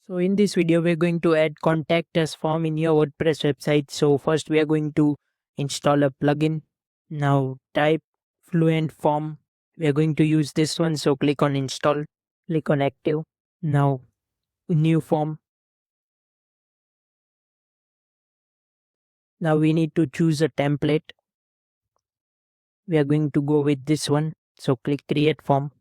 So in this video, we're going to add contact us form in your WordPress website. So first we are going to install a plugin. Now type Fluent Form. We are going to use this one. So click on install, click on active. Now new form. Now we need to choose a template. We are going to go with this one. So click create form.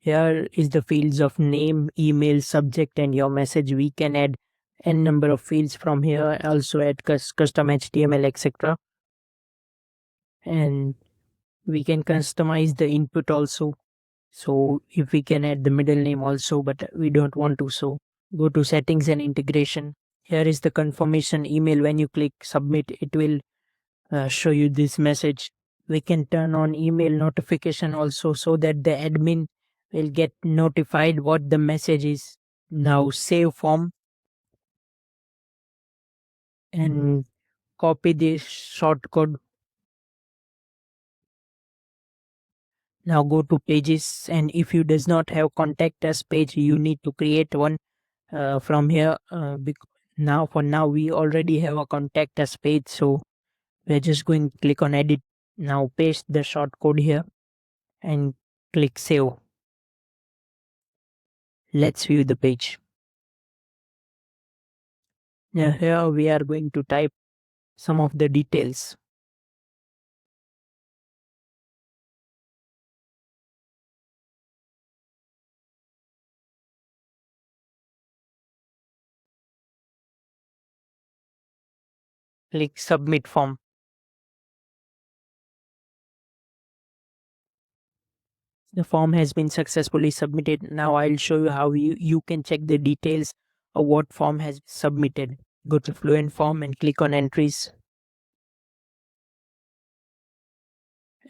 Here is the fields of name, email, subject, and your message. We can add n number of fields from here. Also add custom HTML, etc. And we can customize the input also. So if we can add the middle name also, but we don't want to, so go to settings and integration. Here is the confirmation email. When you click submit, it will show you this message. We can turn on email notification also, so that the admin will get notified what the message is. Now save form and copy this shortcode. Now go to pages, and if you does not have contact us page, you need to create one from here. Now for now we already have a contact us page, so we're just going to click on edit. Now paste the shortcode here and click save. Let's view the page. Now here we are going to type some of the details. Click submit form. The form has been successfully submitted. Now I'll show you how you can check the details of what form has submitted. Go to Fluent Form and click on entries.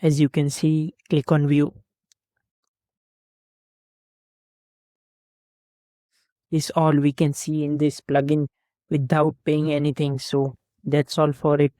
As you can see, click on view. This all we can see in this plugin without paying anything. So that's all for it.